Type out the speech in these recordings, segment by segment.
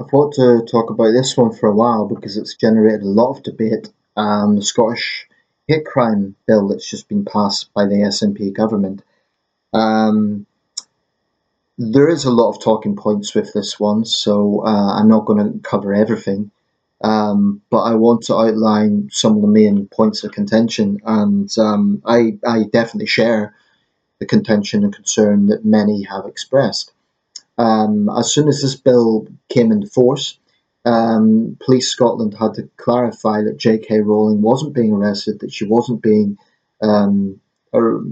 I've wanted to talk about this one for a while because it's generated a lot of debate. The Scottish hate crime bill that's just been passed by the SNP government. Um, there is a lot of talking points with this one, so I'm not going to cover everything. But I want to outline some of the main points of contention, and I definitely share the contention and concern that many have expressed. As soon as this bill came into force, Police Scotland had to clarify that J.K. Rowling wasn't being arrested, that she wasn't being um, ar-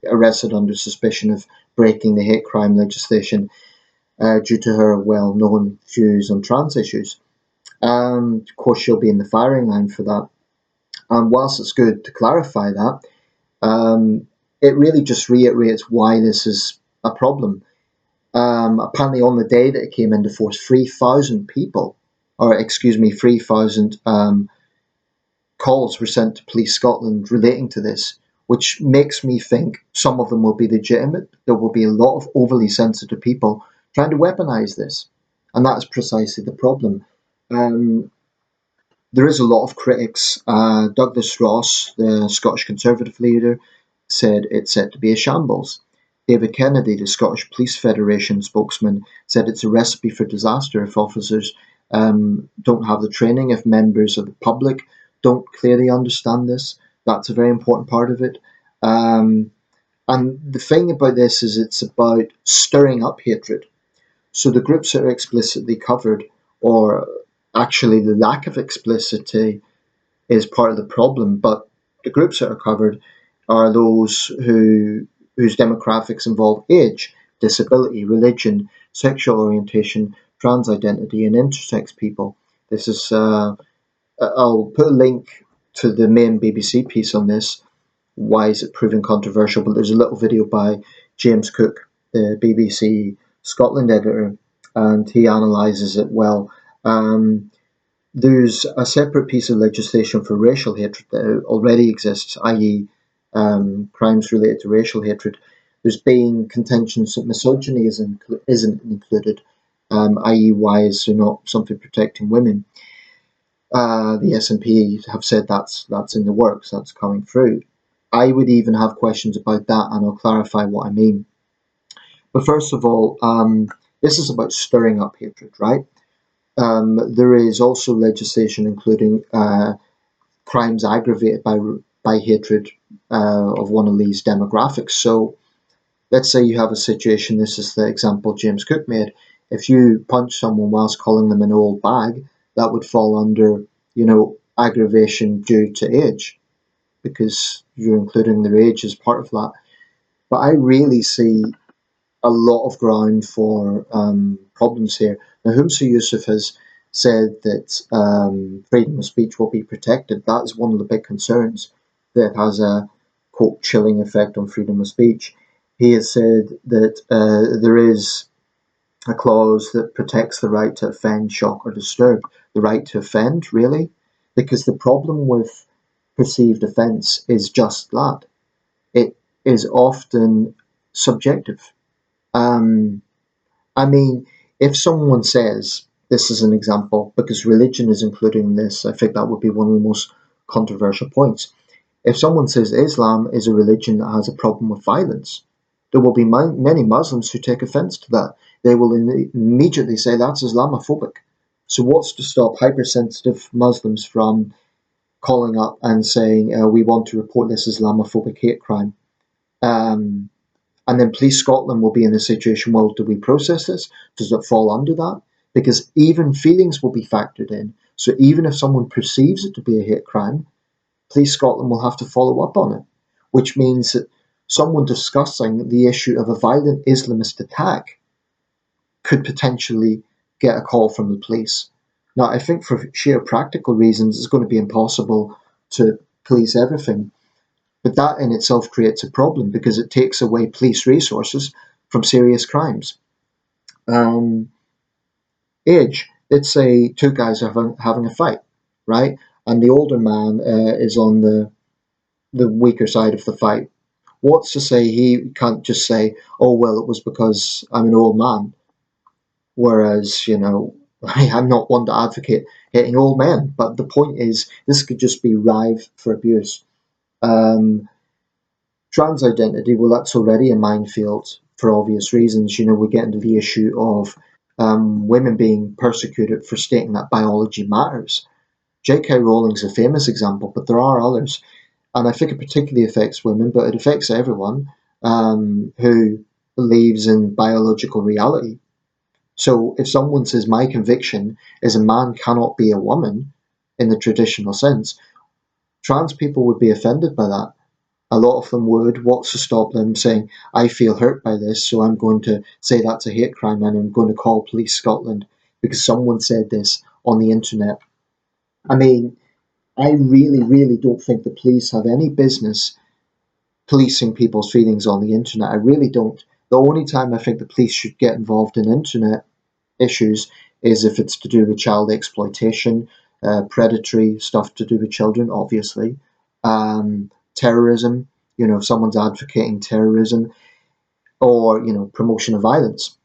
arrested under suspicion of breaking the hate crime legislation due to her well known views on trans issues. Of course, she'll be in the firing line for that. And whilst it's good to clarify that, um, it really just reiterates why this is a problem. Apparently, on the day that it came into force, 3,000 people, or excuse me, 3,000 calls were sent to Police Scotland relating to this, which makes me think some of them will be legitimate. There will be a lot of overly sensitive people trying to weaponise this, and that's precisely the problem. Um, there is a lot of critics. Douglas Ross, the Scottish Conservative leader, said it's set to be a shambles. David Kennedy, the Scottish Police Federation spokesman, said it's a recipe for disaster if officers don't have the training, if members of the public don't clearly understand this. That's a very important part of it. Um, and the thing about this is it's about stirring up hatred. So the groups that are explicitly covered, or actually the lack of explicitity, is part of the problem. But the groups that are covered are those whose demographics involve age, disability, religion, sexual orientation, trans identity, and intersex people. This is I'll put a link to the main BBC piece on this. Why is it proving controversial? But there's a little video by James Cook, the BBC Scotland editor, and he analyses it well. Um, there's a separate piece of legislation for racial hatred that already exists, i.e., crimes related to racial hatred. There's been contentions that misogyny isn't included, i.e., why is there not something protecting women? The SNP have said that's in the works, that's coming through. I would even have questions about that, and I'll clarify what I mean. But first of all, this is about stirring up hatred, right? There is also legislation including crimes aggravated by hatred of one of these demographics. So let's say you have a situation. This is the example James Cook made. If you punch someone whilst calling them an old bag, that would fall under, aggravation due to age, because you're including their age as part of that. But I really see a lot of ground for problems here. Now, Humza Yousaf has said that freedom of speech will be protected. That is one of the big concerns, that has a, quote, chilling effect on freedom of speech. He has said that there is a clause that protects the right to offend, shock, or disturb. The right to offend, really? Because the problem with perceived offence is just that. It is often subjective. Um, I mean, if someone says, this is an example, because religion is included in this, I think that would be one of the most controversial points. If someone says Islam is a religion that has a problem with violence, there will be many Muslims who take offense to that. They will immediately say that's Islamophobic. So, what's to stop hypersensitive Muslims from calling up and saying, we want to report this Islamophobic hate crime? Um, and then Police Scotland will be in the situation, well, do we process this? Does it fall under that? Because even feelings will be factored in. So even if someone perceives it to be a hate crime, Police Scotland will have to follow up on it, which means that someone discussing the issue of a violent Islamist attack could potentially get a call from the police. Now, I think for sheer practical reasons, it's going to be impossible to police everything. But that in itself creates a problem because it takes away police resources from serious crimes. Um, age. Let's say two guys are having a fight, right? And the older man is on the weaker side of the fight. What's to say he can't just say, "Oh well, it was because I'm an old man," whereas I'm not one to advocate hitting old men, but the point is, this could just be rife for abuse. Um, Trans identity, well, that's already a minefield for obvious reasons. We get into the issue of women being persecuted for stating that biology matters. J.K. Rowling's a famous example, but there are others. And I think it particularly affects women, but it affects everyone who believes in biological reality. So if someone says my conviction is a man cannot be a woman in the traditional sense, trans people would be offended by that. A lot of them would. What's to stop them saying, I feel hurt by this, so I'm going to say that's a hate crime and I'm going to call Police Scotland because someone said this on the internet. I mean, I really, really don't think the police have any business policing people's feelings on the internet. I really don't. The only time I think the police should get involved in internet issues is if it's to do with child exploitation, predatory stuff to do with children, obviously, terrorism. If someone's advocating terrorism or promotion of violence,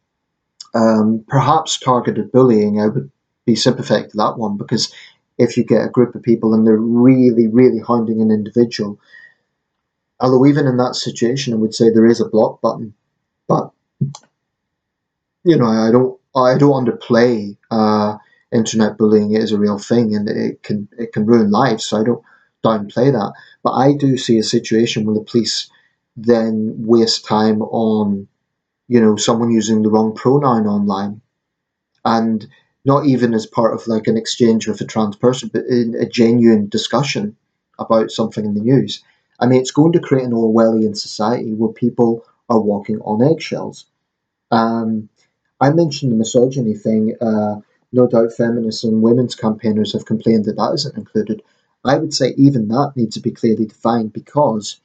perhaps targeted bullying. I would be sympathetic to that one because if you get a group of people and they're really, really hounding an individual, although even in that situation, I would say there is a block button, but I don't underplay internet bullying. It is a real thing, and it can ruin lives. So I don't downplay that. But I do see a situation where the police then waste time on someone using the wrong pronoun online, and not even as part of like an exchange with a trans person, but in a genuine discussion about something in the news. I mean, it's going to create an Orwellian society where people are walking on eggshells. Um, I mentioned the misogyny thing. No doubt feminists and women's campaigners have complained that that isn't included. I would say even that needs to be clearly defined because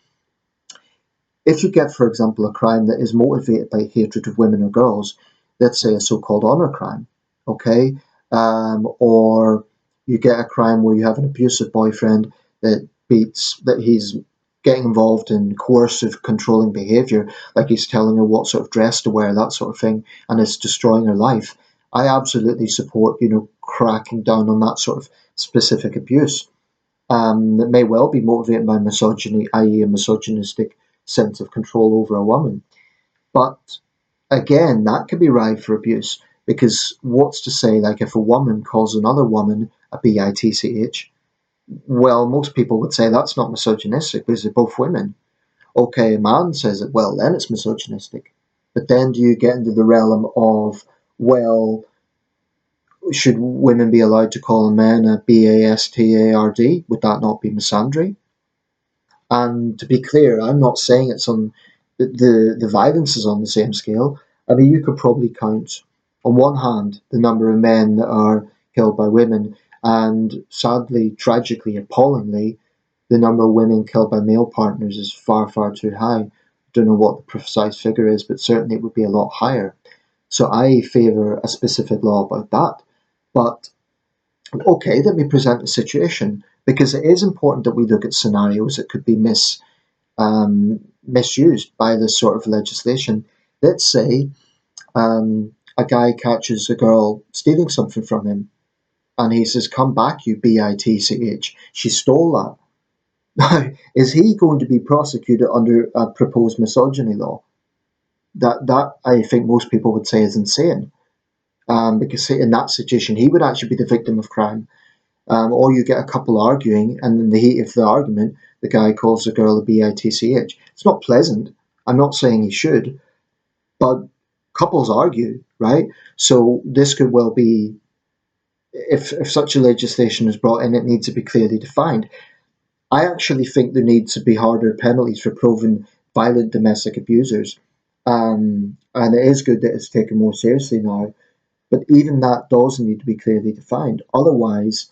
if you get, for example, a crime that is motivated by hatred of women or girls, let's say a so-called honor crime, okay, or you get a crime where you have an abusive boyfriend that he's getting involved in coercive, controlling behaviour, like he's telling her what sort of dress to wear, that sort of thing, and it's destroying her life. I absolutely support, cracking down on that sort of specific abuse that may well be motivated by misogyny, i.e., a misogynistic sense of control over a woman. But again, that could be rife for abuse because what's to say, like, if a woman calls another woman a bitch, well, most people would say that's not misogynistic because they're both women. Okay, a man says it, well, then it's misogynistic. But then do you get into the realm of, well, should women be allowed to call a man a bastard? Would that not be misandry? And to be clear, I'm not saying it's on the violence is on the same scale. I mean, you could probably count on one hand the number of men that are killed by women, and sadly, tragically, appallingly, the number of women killed by male partners is far, far too high. I don't know what the precise figure is, but certainly it would be a lot higher. So I favour a specific law about that. But okay, let me present the situation because it is important that we look at scenarios that could be misused by this sort of legislation. Let's say a guy catches a girl stealing something from him and he says, "Come back, you bitch. She stole that." Now, is he going to be prosecuted under a proposed misogyny law? That I think most people would say is insane. Because in that situation, he would actually be the victim of crime. Or you get a couple arguing, and in the heat of the argument, the guy calls the girl a bitch. It's not pleasant. I'm not saying he should, but couples argue, right? So this could well be, if such a legislation is brought in, it needs to be clearly defined. I actually think there needs to be harder penalties for proven violent domestic abusers. And it is good that it's taken more seriously now, but even that does need to be clearly defined. Otherwise,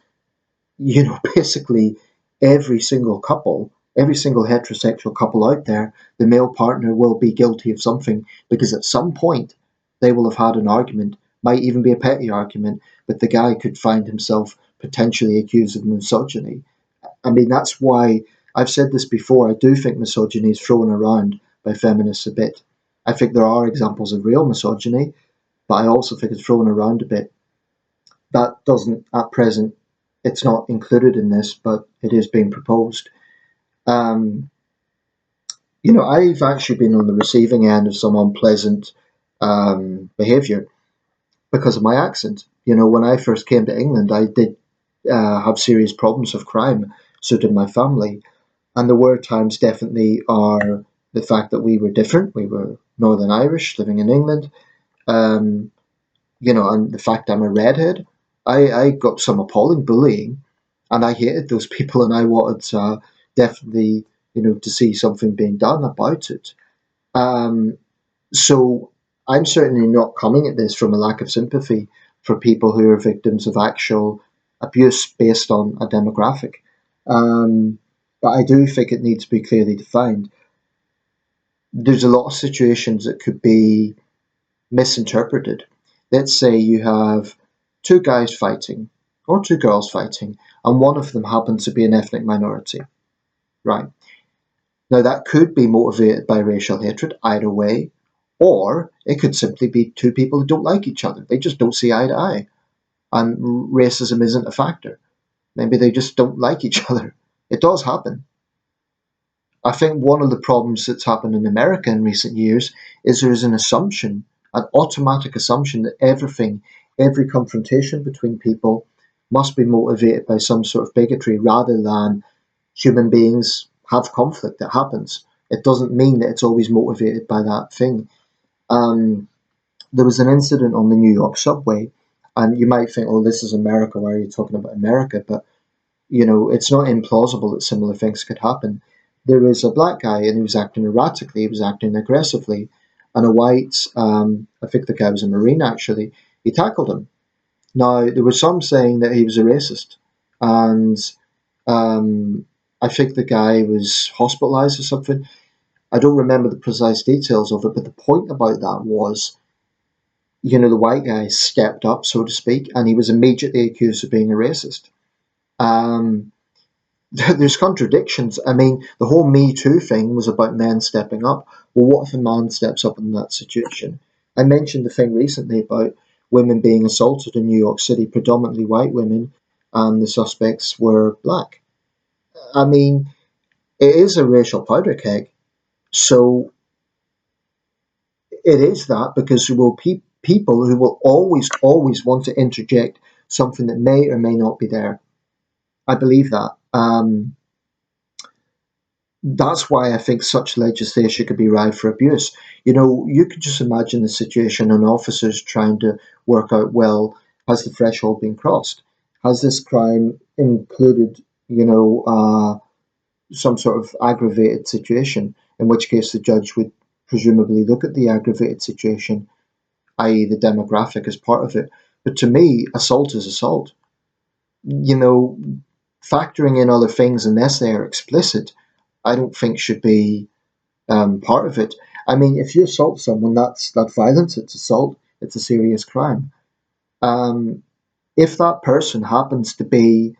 basically every single couple, every single heterosexual couple out there, the male partner will be guilty of something because at some point they will have had an argument, might even be a petty argument, but the guy could find himself potentially accused of misogyny. I mean, that's why I've said this before. I do think misogyny is thrown around by feminists a bit. I think there are examples of real misogyny, but I also think it's thrown around a bit. That doesn't, at present, it's not included in this, but it is being proposed. Um, I've actually been on the receiving end of some unpleasant behaviour because of my accent. When I first came to England, I did have serious problems of crime. So did my family. And there were times, definitely, are the fact that we were different. We were Northern Irish living in England. Um, and the fact I'm a redhead. I got some appalling bullying, and I hated those people, and I wanted definitely, to see something being done about it. Um, so I'm certainly not coming at this from a lack of sympathy for people who are victims of actual abuse based on a demographic. Um, but I do think it needs to be clearly defined. There's a lot of situations that could be misinterpreted. Let's say you have two guys fighting or two girls fighting, and one of them happens to be an ethnic minority. Right. Now, that could be motivated by racial hatred, either way, or it could simply be two people who don't like each other. They just don't see eye to eye, and racism isn't a factor. Maybe they just don't like each other. It does happen. I think one of the problems that's happened in America in recent years is there is an assumption, an automatic assumption that every confrontation between people must be motivated by some sort of bigotry rather than human beings have conflict that happens. It doesn't mean that it's always motivated by that thing. Um, there was an incident on the New York subway, and you might think, oh, this is America, why are you talking about America? But it's not implausible that similar things could happen. There was a black guy and he was acting erratically, he was acting aggressively, and a white, I think the guy was a Marine actually, he tackled him. Now, there were some saying that he was a racist, and um, I think the guy was hospitalized or something. I don't remember the precise details of it, but the point about that was, the white guy stepped up, so to speak, and he was immediately accused of being a racist. Um, there's contradictions. I mean, the whole Me Too thing was about men stepping up. Well, what if a man steps up in that situation? I mentioned the thing recently about women being assaulted in New York City, predominantly white women, and the suspects were black. I mean, it is a racial powder keg. So it is that because there will be people who will always, always want to interject something that may or may not be there. I believe that. That's why I think such legislation could be ripe for abuse. You could just imagine the situation and officers trying to work out, well, has the threshold been crossed? Has this crime included, some sort of aggravated situation? In which case, the judge would presumably look at the aggravated situation, i.e., the demographic, as part of it. But to me, assault is assault. You know, Factoring in other things unless they are explicit, I don't think should be part of it. I mean, if you assault someone, that's violence. It's assault. It's a serious crime. Um, if that person happens to be,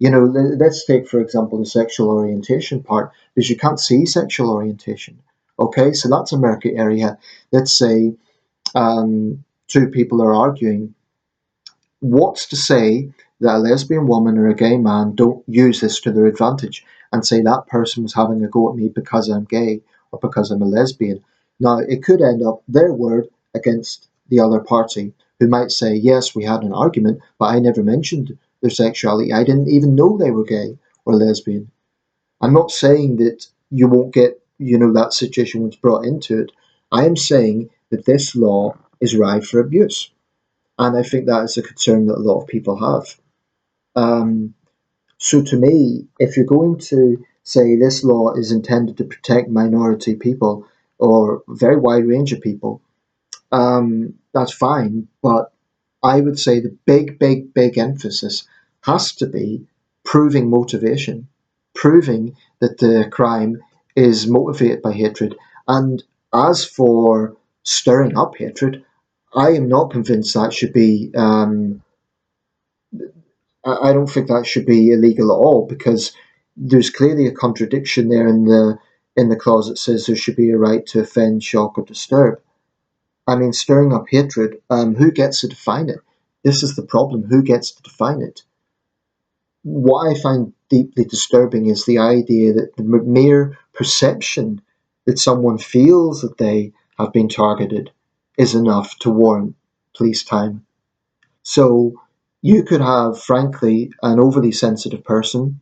let's take for example the sexual orientation part, because you can't see sexual orientation. Okay, so that's a murky area. Let's say two people are arguing. What's to say that a lesbian woman or a gay man don't use this to their advantage and say that person was having a go at me because I'm gay or because I'm a lesbian? Now, it could end up their word against the other party, who might say, yes, we had an argument, but I never mentioned their sexuality. I didn't even know they were gay or lesbian. I'm not saying that you won't get, that situation was brought into it. I am saying that this law is rife for abuse. And I think that is a concern that a lot of people have. Um, so to me, if you're going to say this law is intended to protect minority people or a very wide range of people, that's fine. But I would say the big, big, big emphasis has to be proving motivation, proving that the crime is motivated by hatred. And as for stirring up hatred, I am not convinced that should be. I don't think that should be illegal at all because there's clearly a contradiction there in the clause that says there should be a right to offend, shock, or disturb. I mean, stirring up hatred. Who gets to define it? This is the problem. Who gets to define it? What I find deeply disturbing is the idea that the mere perception that someone feels that they have been targeted is enough to warrant police time. So you could have, frankly, an overly sensitive person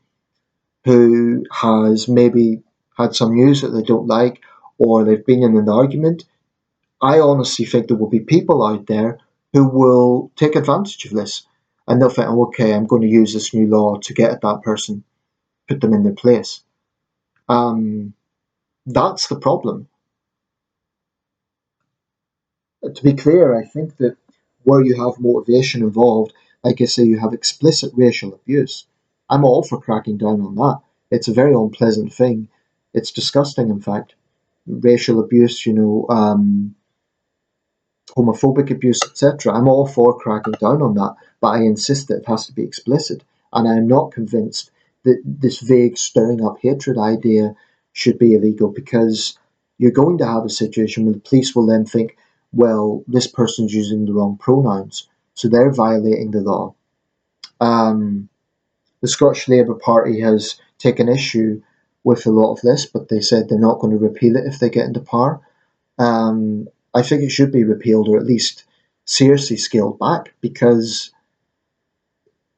who has maybe had some news that they don't like, or they've been in an argument. I honestly think there will be people out there who will take advantage of this, and they'll think, oh, okay, I'm going to use this new law to get at that person, put them in their place. Um, that's the problem. To be clear, I think that where you have motivation involved, like I say, you have explicit racial abuse. I'm all for cracking down on that. It's a very unpleasant thing. It's disgusting, in fact. Racial abuse, homophobic abuse, etc. I'm all for cracking down on that, but I insist that it has to be explicit. And I'm not convinced that this vague stirring up hatred idea should be illegal, because you're going to have a situation where the police will then think, well, this person's using the wrong pronouns, so they're violating the law. Um, the Scottish Labour Party has taken issue with a lot of this, but they said they're not going to repeal it if they get into power. I think it should be repealed, or at least seriously scaled back, because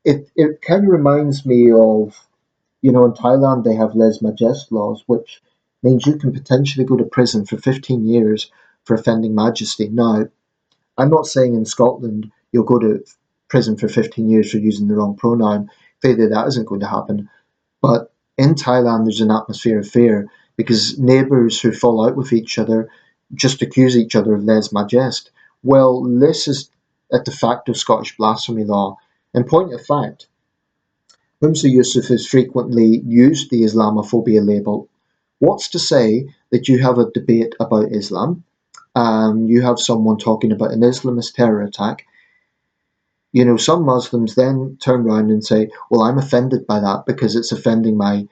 it kind of reminds me of, in Thailand they have lèse majesté laws, which means you can potentially go to prison for 15 years for offending majesty. Now, I'm not saying in Scotland you'll go to prison for 15 years for using the wrong pronoun. Clearly that isn't going to happen. But in Thailand, there's an atmosphere of fear because neighbours who fall out with each other just accuse each other of lèse majesté. Well, this is a de facto Scottish blasphemy law. In point of fact, Humza Yousaf has frequently used the Islamophobia label. What's to say that you have a debate about Islam, you have someone talking about an Islamist terror attack, some Muslims then turn around and say, well, I'm offended by that because it's offending my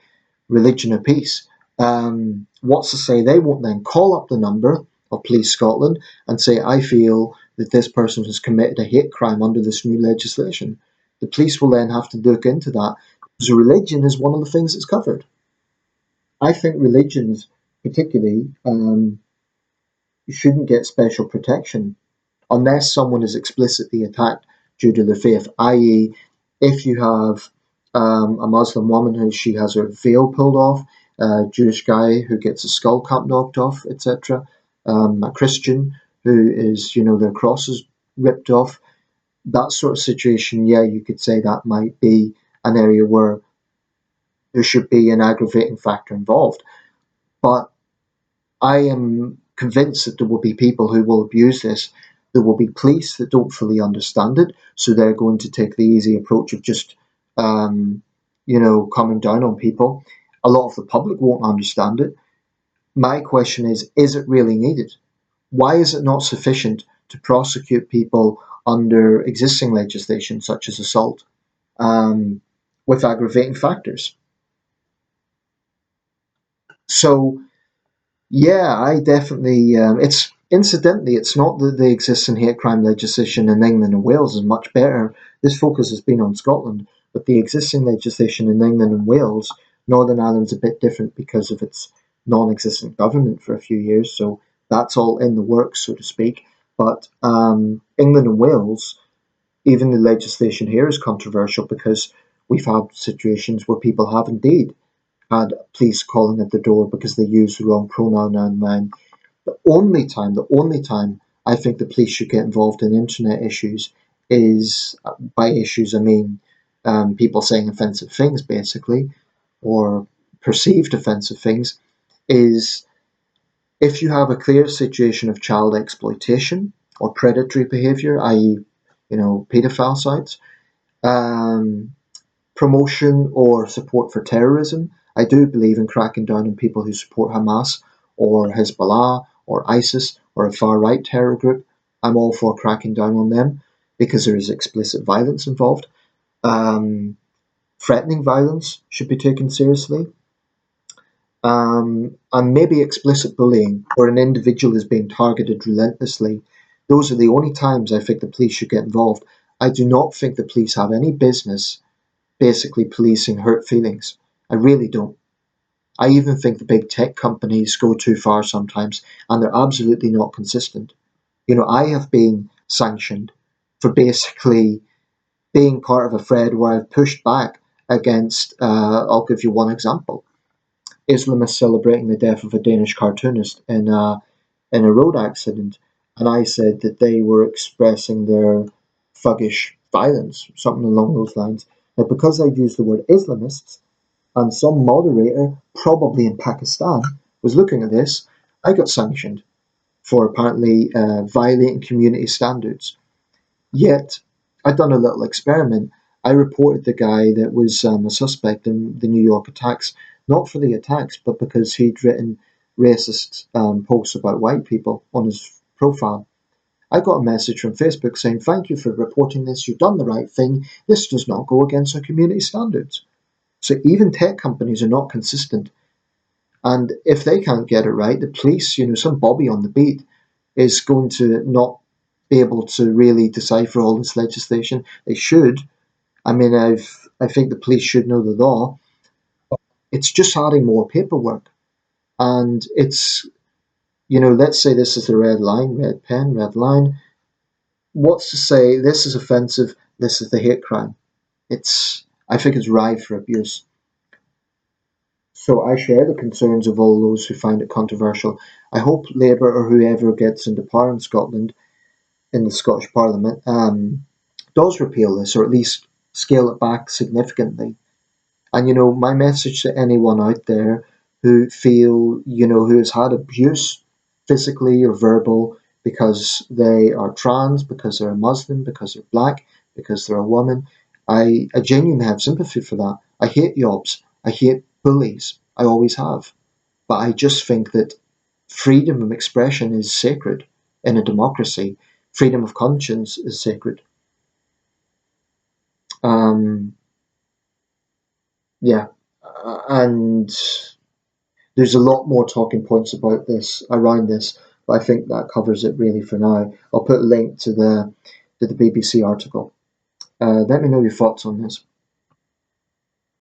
religion of peace. What's to say they won't then call up the number of Police Scotland and say, I feel that this person has committed a hate crime under this new legislation. The police will then have to look into that, because religion is one of the things that's covered. I think religions, particularly, shouldn't get special protection unless someone is explicitly attacked due to their faith, i.e., if you have a Muslim woman who she has her veil pulled off, a Jewish guy who gets a skull cap knocked off, etc., a Christian who is, their cross is ripped off, that sort of situation, yeah, you could say that might be an area where there should be an aggravating factor involved. But I am convinced that there will be people who will abuse this. There will be police that don't fully understand it, so they're going to take the easy approach of just, coming down on people. A lot of the public won't understand it. My question is it really needed? Why is it not sufficient to prosecute people under existing legislation, such as assault, um, with aggravating factors? So, yeah, I definitely. It's incidentally, it's not that the existing hate crime legislation in England and Wales is much better. This focus has been on Scotland, but the existing legislation in England and Wales, Northern Ireland's a bit different because of its non-existent government for a few years. So that's all in the works, so to speak. But England and Wales, even the legislation here is controversial because we've had situations where people have indeed had police calling at the door because they used the wrong pronoun and man. The only time I think the police should get involved in internet issues is, by issues I mean people saying offensive things, basically, or perceived offensive things, is if you have a clear situation of child exploitation or predatory behaviour, i.e., paedophile sites, um, promotion or support for terrorism. I do believe in cracking down on people who support Hamas or Hezbollah or ISIS or a far right terror group. I'm all for cracking down on them because there is explicit violence involved. Um, Threatening violence should be taken seriously. And maybe explicit bullying, where an individual is being targeted relentlessly. Those are the only times I think the police should get involved. I do not think the police have any business basically policing hurt feelings. I really don't. I even think the big tech companies go too far sometimes, and they're absolutely not consistent. I have been sanctioned for basically being part of a thread where I've pushed back against, I'll give you one example. Islamists celebrating the death of a Danish cartoonist in a road accident, and I said that they were expressing their thuggish violence, something along those lines. Now, because I used the word Islamists, and some moderator, probably in Pakistan, was looking at this, I got sanctioned for apparently violating community standards. Yet, I'd done a little experiment. I reported the guy that was a suspect in the New York attacks, not for the attacks, but because he'd written racist posts about white people on his profile. I got a message from Facebook saying, "Thank you for reporting this. You've done the right thing. This does not go against our community standards." So even tech companies are not consistent. And if they can't get it right, the police, some Bobby on the beat, is going to not be able to really decipher all this legislation. They should. I mean, I think the police should know the law. It's just adding more paperwork. And it's, let's say this is the red line, red pen, red line. What's to say this is offensive, this is the hate crime? I think it's rife for abuse. So I share the concerns of all those who find it controversial. I hope Labour or whoever gets into power in Scotland, in the Scottish Parliament, does repeal this, or at least scale it back significantly. And my message to anyone out there who who has had abuse, physically or verbal, because they are trans, because they're a Muslim, because they're black, because they're a woman, I genuinely have sympathy for that. I hate yobs. I hate bullies. I always have. But I just think that freedom of expression is sacred in a democracy. Freedom of conscience is sacred. Um, yeah, and there's a lot more talking points about this around this, but I think that covers it really for now. I'll put a link to the BBC article. Let me know your thoughts on this.